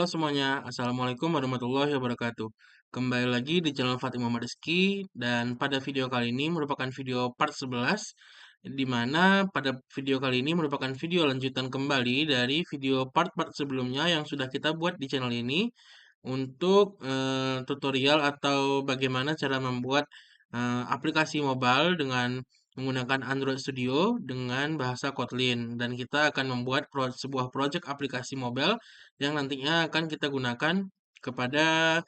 Halo semuanya, Assalamualaikum warahmatullahi wabarakatuh. Kembali lagi di channel Fatih Muhammad Rizky, dan pada video kali ini merupakan video part 11, di mana pada video kali ini merupakan video lanjutan kembali dari video part-part sebelumnya yang sudah kita buat di channel ini untuk tutorial atau bagaimana cara membuat aplikasi mobile dengan menggunakan Android Studio dengan bahasa Kotlin, dan kita akan membuat sebuah project aplikasi mobile yang nantinya akan kita gunakan kepada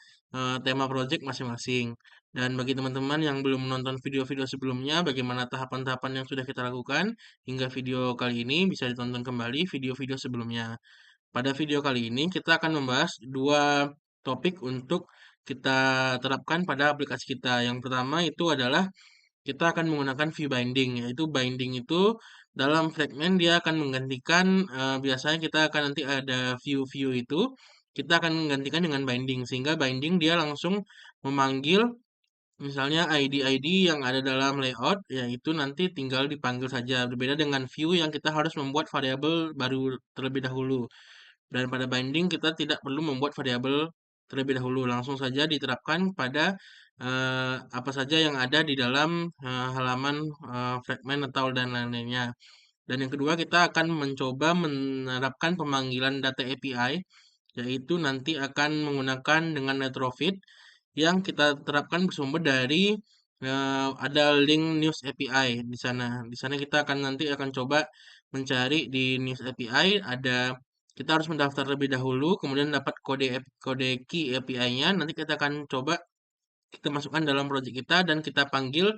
tema project masing-masing. Dan bagi teman-teman yang belum menonton video-video sebelumnya, bagaimana tahapan-tahapan yang sudah kita lakukan hingga video kali ini, bisa ditonton kembali video-video sebelumnya. Pada video kali ini kita akan membahas dua topik untuk kita terapkan pada aplikasi kita. Yang pertama itu adalah kita akan menggunakan view binding, yaitu binding itu dalam fragment dia akan menggantikan, biasanya kita akan nanti ada view-view itu, kita akan menggantikan dengan binding, sehingga binding dia langsung memanggil misalnya ID-ID yang ada dalam layout, yaitu nanti tinggal dipanggil saja. Berbeda dengan view yang kita harus membuat variabel baru terlebih dahulu. Dan pada binding kita tidak perlu membuat variabel terlebih dahulu, langsung saja diterapkan pada apa saja yang ada di dalam halaman fragment atau dan lain-lainnya. Dan yang kedua kita akan mencoba menerapkan pemanggilan data API, yaitu nanti akan menggunakan dengan retrofit yang kita terapkan bersumber dari ada link news API di sana. Di sana kita akan nanti akan coba mencari di news API ada kita harus mendaftar lebih dahulu, kemudian dapat kode key API-nya. Nanti kita akan coba kita masukkan dalam project kita dan kita panggil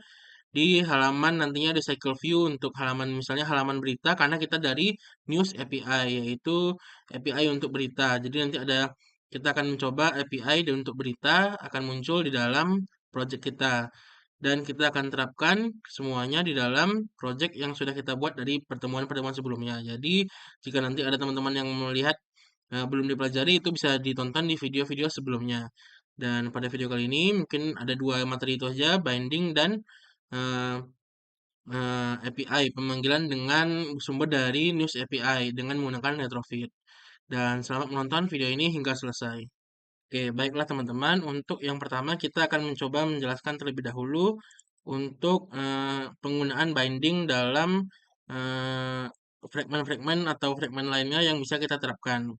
di halaman nantinya di cycle view untuk halaman misalnya halaman berita karena kita dari news API yaitu API untuk berita. Jadi nanti ada kita akan mencoba API dan untuk berita akan muncul di dalam project kita dan kita akan terapkan semuanya di dalam project yang sudah kita buat dari pertemuan-pertemuan sebelumnya. Jadi jika nanti ada teman-teman yang melihat belum dipelajari itu bisa ditonton di video-video sebelumnya. Dan pada video kali ini mungkin ada dua materi itu aja, binding dan eh, API, pemanggilan dengan sumber dari News API dengan menggunakan retrofit. Dan selamat menonton video ini hingga selesai. Oke, baiklah teman-teman. Untuk yang pertama kita akan mencoba menjelaskan terlebih dahulu untuk penggunaan binding dalam eh, fragment-fragment atau fragment lainnya yang bisa kita terapkan.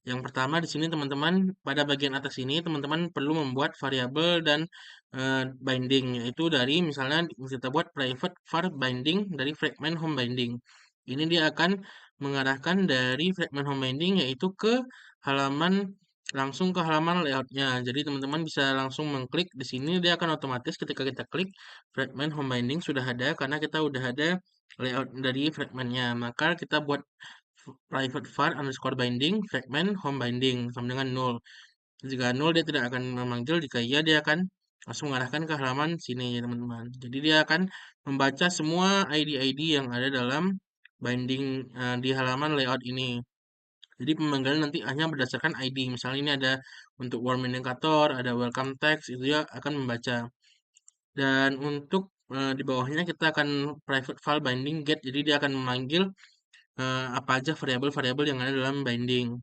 Yang pertama di sini teman-teman pada bagian atas ini teman-teman perlu membuat variabel dan binding yaitu dari misalnya kita buat private var binding dari fragment home binding. Ini dia akan mengarahkan dari fragment home binding yaitu ke halaman langsung ke halaman layoutnya. Jadi teman-teman bisa langsung mengklik di sini dia akan otomatis ketika kita klik fragment home binding sudah ada karena kita udah ada layout dari fragmentnya. Maka kita buat private var underscore binding fragment home binding sama dengan null. Jika null dia tidak akan memanggil, jika iya dia akan langsung mengarahkan ke halaman sini ya teman-teman. Jadi dia akan membaca semua ID-ID yang ada dalam binding di halaman layout ini. Jadi pemanggilan nanti hanya berdasarkan ID. Misalnya ini ada untuk warm indicator, ada welcome text, itu ya akan membaca. Dan untuk di bawahnya kita akan private file binding get. Jadi dia akan memanggil apa aja variabel-variabel yang ada dalam binding.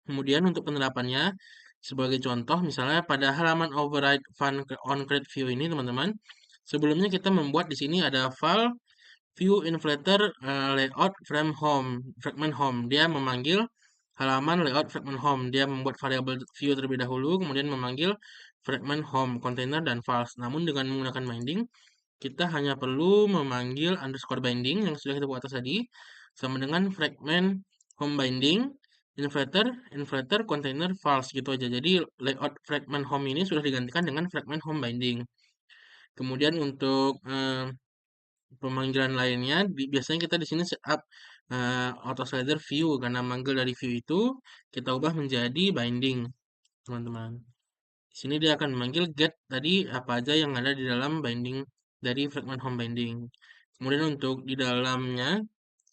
Kemudian untuk penerapannya, sebagai contoh misalnya pada halaman override fun on create view ini teman-teman, sebelumnya kita membuat di sini ada file view inflator layout frame home, fragment home. Dia memanggil halaman layout fragment home. Dia membuat variabel view terlebih dahulu, kemudian memanggil fragment home, container dan files. Namun dengan menggunakan binding, kita hanya perlu memanggil underscore binding yang sudah kita buat atas tadi, sama dengan fragment home binding, inflator, container, false gitu aja. Jadi layout fragment home ini sudah digantikan dengan fragment home binding. Kemudian untuk pemanggilan lainnya, biasanya kita di sini setup auto slider view karena manggil dari view itu kita ubah menjadi binding, teman-teman. Di sini dia akan memanggil get tadi apa aja yang ada di dalam binding dari fragment home binding. Kemudian untuk di dalamnya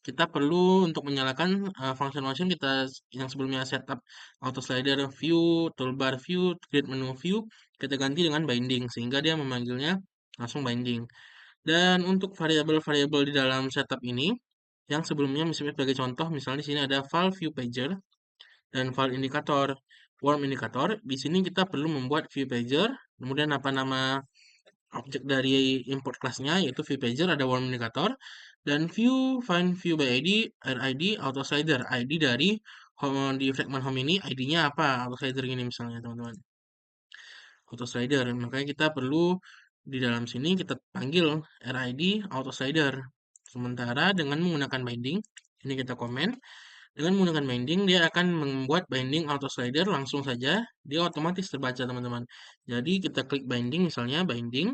kita perlu untuk menyalakan function-function kita yang sebelumnya setup auto slider view, toolbar view, grid menu view, kita ganti dengan binding sehingga dia memanggilnya langsung binding. Dan untuk variabel-variabel di dalam setup ini yang sebelumnya misalnya sebagai contoh misalnya di sini ada file view pager dan file indikator. warm indicator. Di sini kita perlu membuat view pager, kemudian apa nama objek dari import kelasnya yaitu view pager, ada warm indicator, dan view find view by ID, RID, auto slider. ID dari home, di fragment home ini ID-nya apa? Auto slider gini misalnya teman-teman. Auto slider. Makanya kita perlu di dalam sini kita panggil RID auto slider. Sementara dengan menggunakan binding, ini kita komen. Dengan menggunakan binding, dia akan membuat binding auto slider langsung saja, dia otomatis terbaca teman-teman. Jadi kita klik binding, misalnya binding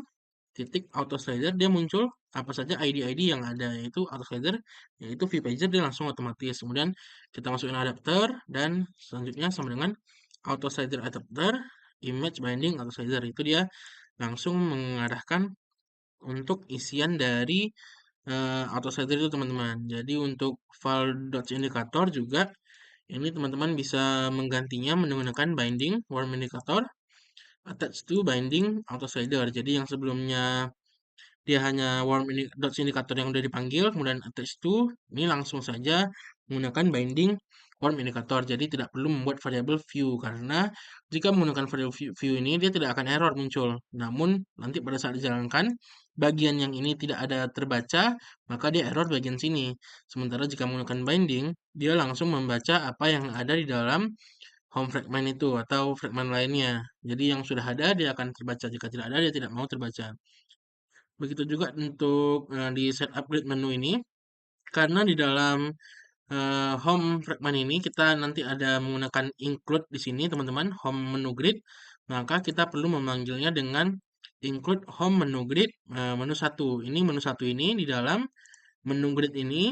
titik auto slider, dia muncul apa saja ID-ID yang ada, yaitu auto slider, yaitu view pager, dia langsung otomatis. Kemudian kita masukin adapter, dan selanjutnya sama dengan auto slider adapter, image binding auto slider, itu dia langsung mengarahkan untuk isian dari auto slider itu teman-teman. Jadi untuk file .indicator juga ini teman-teman bisa menggantinya menggunakan binding warm indicator attach to binding auto slider. Jadi yang sebelumnya dia hanya warm ini dots indikator yang udah dipanggil, kemudian attach to, ini langsung saja menggunakan binding warm indicator. Jadi tidak perlu membuat variabel view, karena jika menggunakan variabel view ini dia tidak akan error muncul. Namun nanti pada saat dijalankan, bagian yang ini tidak ada terbaca, maka dia error bagian sini. Sementara jika menggunakan binding, dia langsung membaca apa yang ada di dalam home fragment itu atau fragment lainnya. Jadi yang sudah ada dia akan terbaca, jika tidak ada dia tidak mau terbaca. Begitu juga untuk di setup grid menu ini, karena di dalam home fragment ini kita nanti ada menggunakan include di sini teman-teman, home menu grid, maka kita perlu memanggilnya dengan include home menu grid menu 1. Ini menu 1 ini di dalam menu grid ini,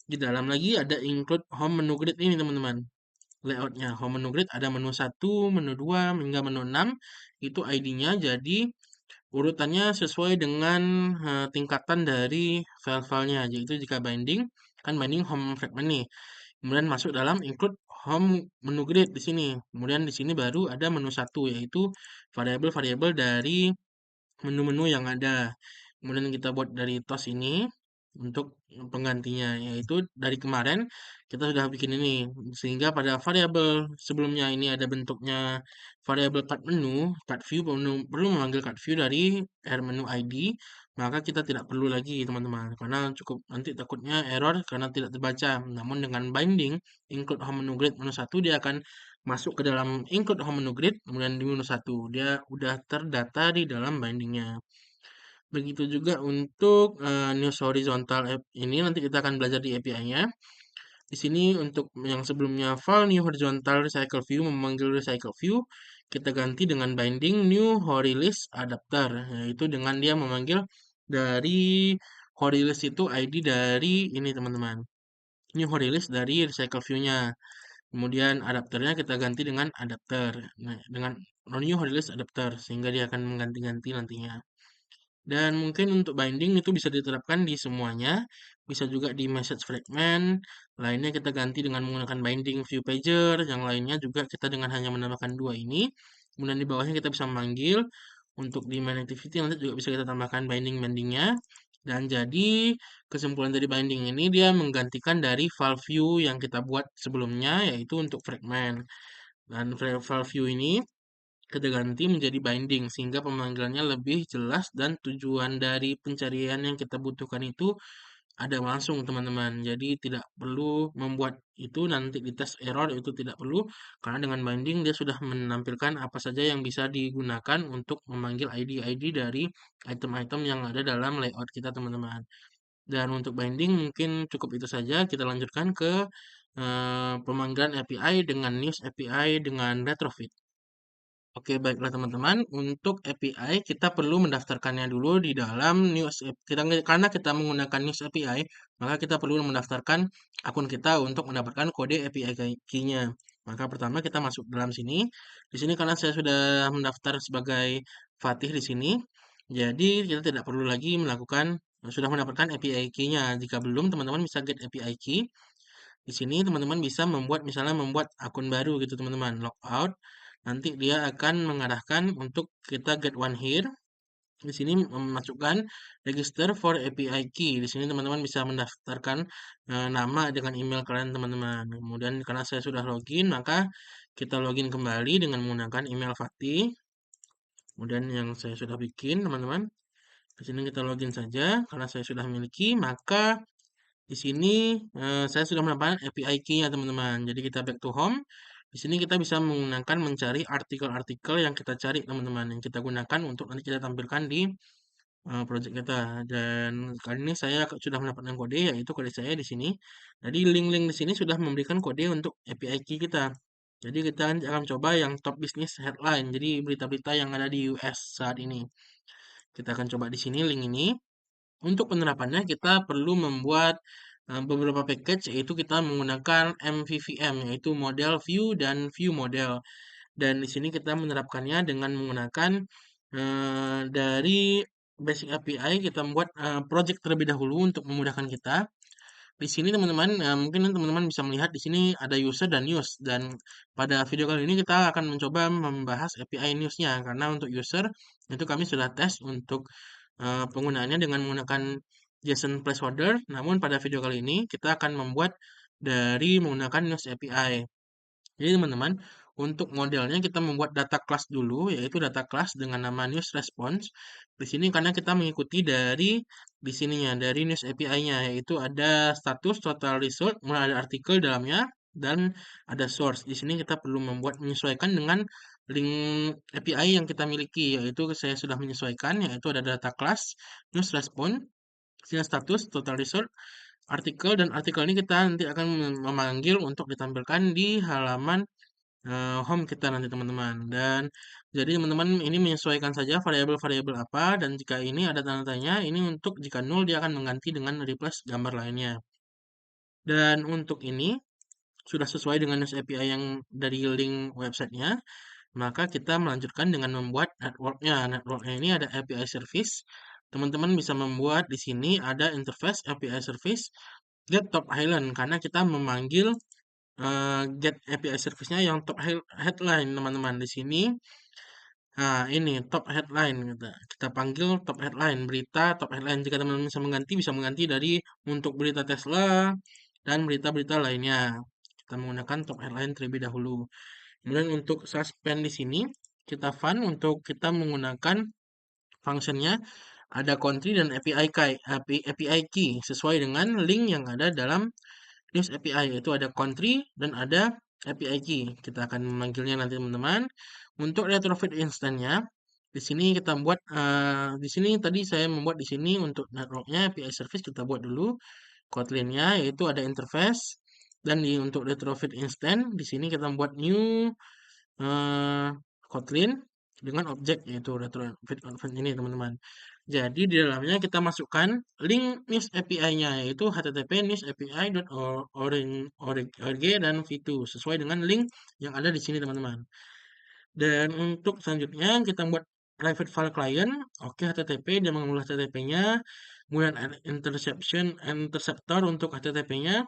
di dalam lagi ada include home menu grid ini teman-teman. Layoutnya home menu grid ada menu 1, menu 2, hingga menu 6, itu ID-nya jadi urutannya sesuai dengan tingkatan dari file-filenya, yaitu jika binding, kan binding home fragment nih. Kemudian masuk dalam include home menu grid di sini. Kemudian di sini baru ada menu 1, yaitu variabel-variabel dari menu-menu yang ada. Kemudian kita buat dari tos ini untuk penggantinya, yaitu dari kemarin kita sudah bikin ini, sehingga pada variabel sebelumnya ini ada bentuknya variabel cut menu, cut view, perlu memanggil cut view dari menu ID, maka kita tidak perlu lagi teman-teman, karena cukup nanti takutnya error karena tidak terbaca. Namun dengan binding include home menu grid menu 1, dia akan masuk ke dalam include home menu grid, kemudian di menu 1 dia udah terdata di dalam bindingnya. Begitu juga untuk news horizontal app ini nanti kita akan belajar di API-nya. Di sini untuk yang sebelumnya file new horizontal recycle view memanggil recycle view, kita ganti dengan binding new horylist adapter, yaitu dengan dia memanggil dari horylist itu ID dari ini teman-teman. New horylist dari recycle view-nya. Kemudian adapternya kita ganti dengan adapter. Nah, dengan new horylist adapter sehingga dia akan mengganti-ganti nantinya. Dan mungkin untuk binding itu bisa diterapkan di semuanya, bisa juga di message fragment, lainnya kita ganti dengan menggunakan binding view pager, yang lainnya juga kita dengan hanya menambahkan dua ini. Kemudian di bawahnya kita bisa memanggil, untuk di main activity nanti juga bisa kita tambahkan binding-bindingnya. Dan jadi kesimpulan dari binding ini dia menggantikan dari file view yang kita buat sebelumnya, yaitu untuk fragment. Dan file view ini kita ganti menjadi binding sehingga pemanggilannya lebih jelas dan tujuan dari pencarian yang kita butuhkan itu ada langsung teman-teman. Jadi tidak perlu membuat itu nanti di tes error, itu tidak perlu, karena dengan binding dia sudah menampilkan apa saja yang bisa digunakan untuk memanggil ID-ID dari item-item yang ada dalam layout kita teman-teman. Dan untuk binding mungkin cukup itu saja. Kita lanjutkan ke pemanggilan API dengan news API dengan retrofit. Oke, baiklah teman-teman. Untuk API kita perlu mendaftarkannya dulu di dalam News kita, karena kita menggunakan News API, maka kita perlu mendaftarkan akun kita untuk mendapatkan kode API key-nya. Maka pertama kita masuk dalam sini. Di sini karena saya sudah mendaftar sebagai Fatih di sini, jadi kita tidak perlu lagi melakukan sudah mendapatkan API key-nya. Jika belum, teman-teman bisa get API key. Di sini teman-teman bisa membuat misalnya membuat akun baru gitu teman-teman, logout. Nanti dia akan mengarahkan untuk kita get one here. Di sini memasukkan register for API key. Di sini teman-teman bisa mendaftarkan nama dengan email kalian teman-teman. Kemudian karena saya sudah login, maka Kita login kembali dengan menggunakan email Fatih. Kemudian yang saya sudah bikin, teman-teman. Di sini kita login saja karena saya sudah memiliki, maka di sini saya sudah mendapatkan API key-nya, teman-teman. Jadi kita back to home. Di sini kita bisa menggunakan mencari artikel-artikel yang kita cari, teman-teman, yang kita gunakan untuk nanti kita tampilkan di project kita. Dan kali ini saya sudah mendapatkan kode, yaitu kode saya di sini. Jadi link-link di sini sudah memberikan kode untuk API key kita. Jadi kita akan coba yang top business headline. Jadi berita-berita yang ada di US saat ini. Kita akan coba di sini link ini. Untuk penerapannya kita perlu membuat beberapa package, yaitu kita menggunakan MVVM, yaitu model view dan view model. Dan di sini kita menerapkannya dengan menggunakan dari basic API, kita membuat project terlebih dahulu untuk memudahkan kita. Di sini teman-teman, mungkin teman-teman bisa melihat di sini ada user dan news. Dan pada video kali ini kita akan mencoba membahas API newsnya, karena untuk user itu kami sudah tes untuk penggunaannya dengan menggunakan JSON placeholder. Namun pada video kali ini kita akan membuat dari menggunakan news API. Jadi teman-teman, untuk modelnya kita membuat data class dulu, yaitu data class dengan nama news response. Di sini karena kita mengikuti dari di sininya, dari news API-nya, yaitu ada status, total result, mulai ada artikel dalamnya, dan ada source. Di sini kita perlu membuat menyesuaikan dengan link API yang kita miliki, yaitu saya sudah menyesuaikan, yaitu ada data class, news response, status, total result, artikel, dan artikel ini kita nanti akan memanggil untuk ditampilkan di halaman home kita nanti, teman-teman. Dan jadi teman-teman ini menyesuaikan saja variabel-variabel apa, dan jika ini ada tanda tanya, ini untuk jika nol dia akan mengganti dengan replace gambar lainnya. Dan untuk ini sudah sesuai dengan news API yang dari link websitenya, maka kita melanjutkan dengan membuat networknya. Networknya ini ada API service. Teman-teman bisa membuat di sini ada interface API service get top island karena kita memanggil get API service-nya yang top headline, teman-teman. Di sini, nah ini top headline kita panggil top headline, berita top headline. Jika teman-teman bisa mengganti dari untuk berita Tesla dan berita-berita lainnya. Kita menggunakan top headline terlebih dahulu. Kemudian untuk suspend di sini, kita fun untuk kita menggunakan functionnya ada country dan API key sesuai dengan link yang ada dalam news API, yaitu ada country dan ada API key. Kita akan memanggilnya nanti, teman-teman. Untuk retrofit instannya, di sini kita buat di sini tadi saya membuat di sini untuk networknya API service kita buat dulu Kotlin-nya, yaitu ada interface, dan untuk retrofit instant di sini kita membuat new eh, Kotlin dengan objek, yaitu retrofit convert ini, teman-teman. Jadi di dalamnya kita masukkan link news API-nya, yaitu http news.api.org dan v2 sesuai dengan link yang ada di sini, teman-teman. Dan untuk selanjutnya kita buat private file client. Oke, HTTP dia mengunggah HTTP-nya, kemudian ada interceptor untuk HTTP-nya,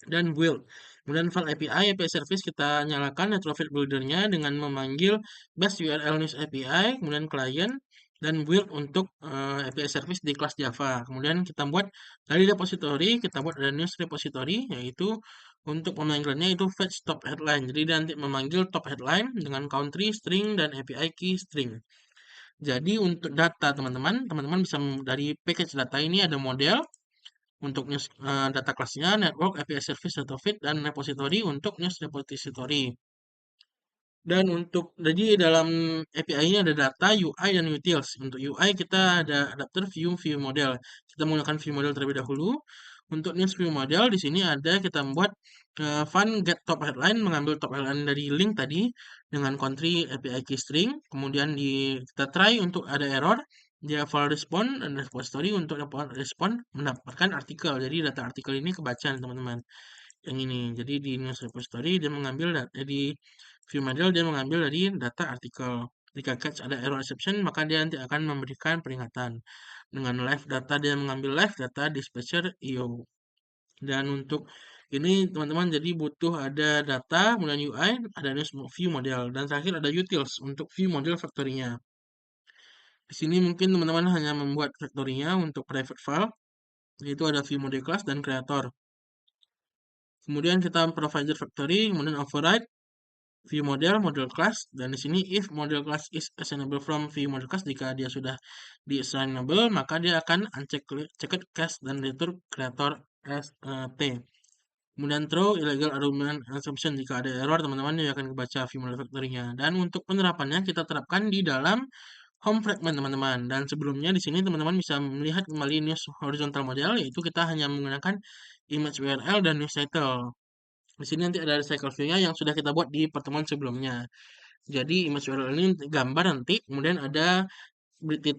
dan build. Kemudian file API service kita nyalakan retrofit builder-nya dengan memanggil base URL news API, kemudian client, dan build untuk API service di kelas Java. Kemudian kita buat dari repository, kita buat ada news repository, yaitu untuk pemanggilannya itu fetch top headline. Jadi dia nanti memanggil top headline dengan country string dan API key string. Jadi untuk data teman-teman bisa dari package data ini ada model untuk news data kelasnya, network, API service, data feed, dan repository untuk news repository. Dan untuk jadi dalam API ini ada data, UI, dan utils. Untuk UI kita ada adapter view model. Kita menggunakan view model terlebih dahulu. Untuk news view model di sini ada kita membuat fun get top headline, mengambil top headline dari link tadi dengan country API key string. Kemudian kita try untuk ada error. Dia file respond dan repository untuk respond mendapatkan artikel. Jadi data artikel ini kebaca, teman-teman. Yang ini. Jadi di news repository dia mengambil di view model dia mengambil dari data artikel. Jika catch ada error exception, maka dia nanti akan memberikan peringatan. Dengan live data dia mengambil live data dispatcher IO. Dan untuk ini teman-teman jadi butuh ada data, kemudian UI, ada news view model, dan terakhir ada utils untuk view model factory-nya. Di sini mungkin teman-teman hanya membuat factory-nya untuk private file, yaitu ada view model class dan creator. Kemudian kita provider factory, kemudian override, view model, model class, dan di sini if model class is assignable from view model class, jika dia sudah di assignable, maka dia akan unchecked cache dan return creator as T. Kemudian throw illegal argument assumption, jika ada error teman-teman dia akan kebaca view model factory-nya. Dan untuk penerapannya kita terapkan di dalam home fragment teman-teman. Dan sebelumnya di sini teman-teman bisa melihat kembali news horizontal model, yaitu kita hanya menggunakan image URL dan news title. Di sini nanti ada cycle view-nya yang sudah kita buat di pertemuan sebelumnya. Jadi image URL ini gambar nanti, kemudian ada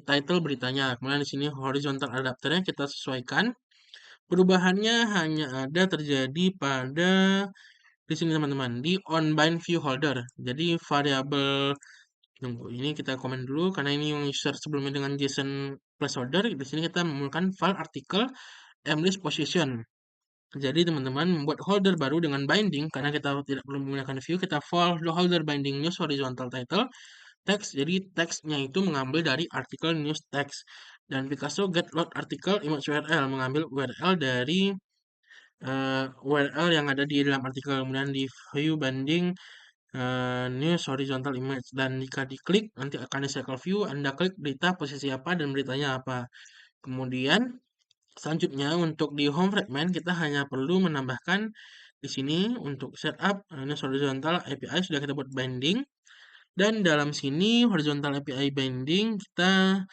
title beritanya. Kemudian di sini horizontal adapternya kita sesuaikan. Perubahannya hanya ada terjadi pada di sini teman-teman, di onBind view holder. Jadi variabel, tunggu, ini kita komen dulu karena ini yang user sebelumnya dengan JSON placeholder. Di sini kita menggunakan file artikel mlist position. Jadi teman-teman membuat holder baru dengan binding, karena kita tidak perlu menggunakan view, kita holder binding news horizontal title text. Jadi teksnya itu mengambil dari artikel news text. Dan Picasso get load artikel image URL mengambil URL dari URL yang ada di dalam artikel. Kemudian di view binding news horizontal image, dan jika diklik nanti akan di cycle view, Anda klik berita posisi apa dan beritanya apa. Kemudian selanjutnya untuk di home fragment kita hanya perlu menambahkan di sini untuk setup news horizontal API sudah kita buat binding, dan dalam sini horizontal API binding kita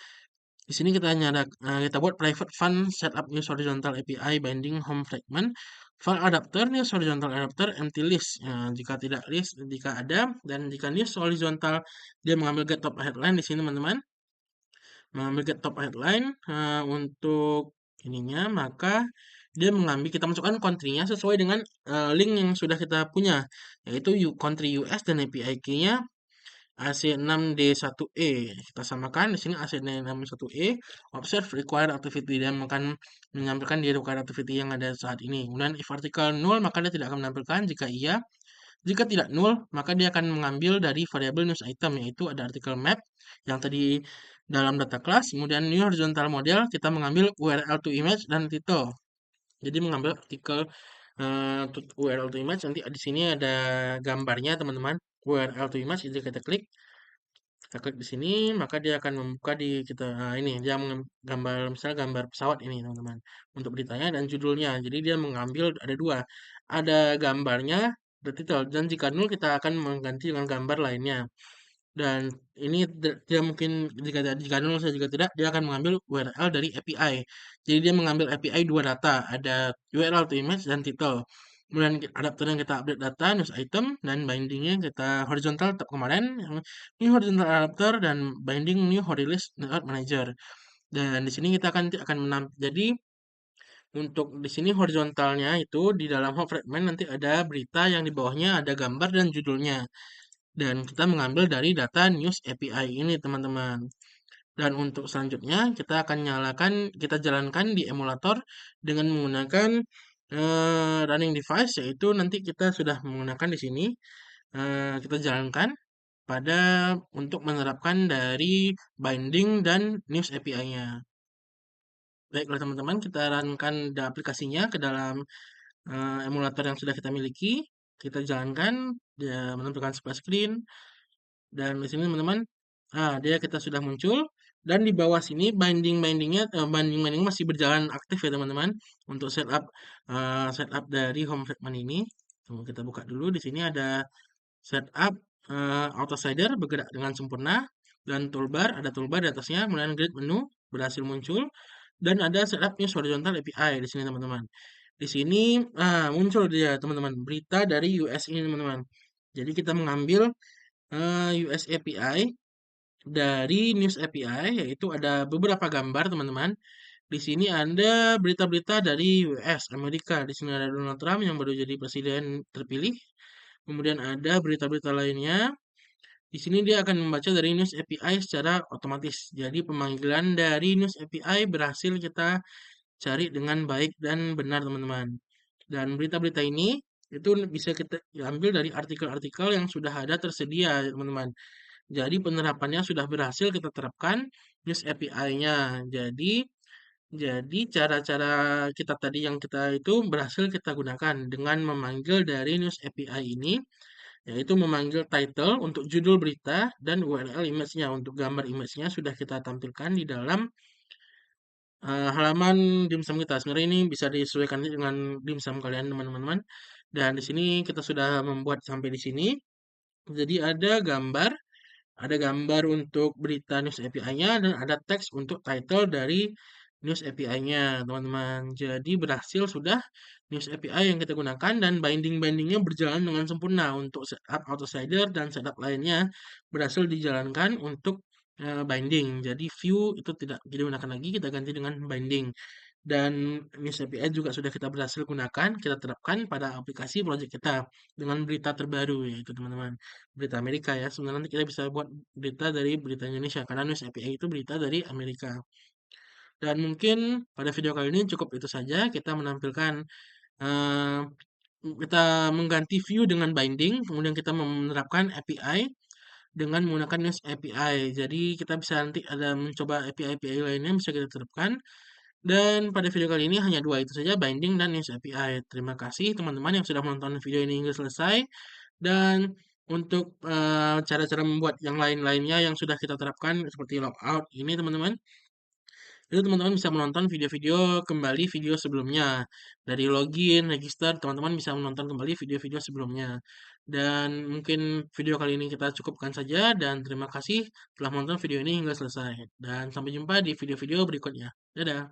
di sini kita buat private fun setup news horizontal API binding home fragment file adapter news horizontal adapter empty list. Jika tidak list, jika ada, dan jika news horizontal dia mengambil get top headline di sini teman-teman, mengambil get top headline untuk ininya, maka dia mengambil, kita masukkan country-nya sesuai dengan link yang sudah kita punya, yaitu country US dan API key-nya AC6D1E. Kita samakan di sini AC6D1E observe required activity, dan akan menyampaikan di required activity yang ada saat ini. Kemudian if artikel null maka dia tidak akan menampilkan, jika iya, jika tidak null maka dia akan mengambil dari variabel news item, yaitu ada artikel map yang tadi dalam data class. Kemudian new horizontal model kita mengambil URL to image dan title. Jadi mengambil artikel URL to image, nanti di sini ada gambarnya teman-teman. URL to image, jadi kita klik di sini, maka dia akan membuka di kita, ini dia gambar, misalnya gambar pesawat ini teman-teman untuk beritanya dan judulnya. Jadi dia mengambil ada dua, ada gambarnya, the title, dan jika nol kita akan mengganti dengan gambar lainnya. Dan ini dia mungkin jika nol saja, jika tidak dia akan mengambil URL dari API. Jadi dia mengambil API dua data, ada URL to image dan title. Kemudian adapternya kita update data news item, dan bindingnya kita horizontal tetap kemarin new horizontal adapter dan binding new horizontal network manager. Dan di sini kita akan jadi untuk di sini horizontalnya itu di dalam home fragment nanti ada berita yang di bawahnya ada gambar dan judulnya. Dan kita mengambil dari data news API ini teman-teman. Dan untuk selanjutnya kita akan kita jalankan di emulator dengan menggunakan running device, yaitu nanti kita sudah menggunakan di sini, kita jalankan pada untuk menerapkan dari binding dan news API-nya. Baiklah teman-teman, kita runkan aplikasinya ke dalam emulator yang sudah kita miliki. Kita jalankan, dia menampilkan splash screen. Dan di sini teman-teman, dia kita sudah muncul, dan di bawah sini binding masih berjalan aktif ya teman-teman untuk setup dari home fragment ini. Tunggu, kita buka dulu. Di sini ada setup auto slider bergerak dengan sempurna, dan ada toolbar di atasnya, kemudian grid menu berhasil muncul, dan ada setup news horizontal API di sini teman-teman. Di sini muncul dia teman-teman berita dari US ini teman-teman. Jadi kita mengambil US API dari News API, yaitu ada beberapa gambar teman-teman. Di sini ada berita-berita dari US Amerika. Di sini ada Donald Trump yang baru jadi presiden terpilih. Kemudian ada berita-berita lainnya. Di sini dia akan membaca dari News API secara otomatis. Jadi pemanggilan dari News API berhasil kita cari dengan baik dan benar teman-teman. Dan berita-berita ini itu bisa kita ambil dari artikel-artikel yang sudah ada tersedia teman-teman. Jadi penerapannya sudah berhasil kita terapkan news API-nya. Jadi cara-cara kita tadi yang kita itu berhasil kita gunakan dengan memanggil dari news API ini. yaitu memanggil title untuk judul berita dan URL image-nya. Untuk gambar image-nya sudah kita tampilkan di dalam halaman dimsum kita. Sebenarnya ini bisa disesuaikan dengan dimsum kalian teman-teman. Dan di sini kita sudah membuat sampai di sini. Jadi ada gambar untuk berita news API-nya dan ada teks untuk title dari news API-nya, teman-teman. Jadi berhasil sudah news API yang kita gunakan dan binding-bindingnya berjalan dengan sempurna untuk setup autoslider dan setup lainnya berhasil dijalankan untuk binding. Jadi view itu tidak digunakan lagi, kita ganti dengan binding. Dan News API juga sudah kita berhasil gunakan, kita terapkan pada aplikasi project kita dengan berita terbaru yaitu teman-teman berita Amerika ya. Sebenarnya nanti kita bisa buat berita dari berita Indonesia karena News API itu berita dari Amerika. Dan mungkin pada video kali ini cukup itu saja. Kita menampilkan eh, kita mengganti view dengan binding, kemudian kita menerapkan API dengan menggunakan News API. Jadi kita bisa nanti ada mencoba API-API lainnya bisa kita terapkan. Dan pada video kali ini hanya dua itu saja, binding dan news API. Terima kasih teman-teman yang sudah menonton video ini hingga selesai. Dan untuk cara-cara membuat yang lain-lainnya yang sudah kita terapkan seperti logout ini teman-teman, itu teman-teman bisa menonton video-video kembali video sebelumnya. Dari login, register, teman-teman bisa menonton kembali video-video sebelumnya. Dan mungkin video kali ini kita cukupkan saja dan terima kasih telah menonton video ini hingga selesai. Dan sampai jumpa di video-video berikutnya. Dadah.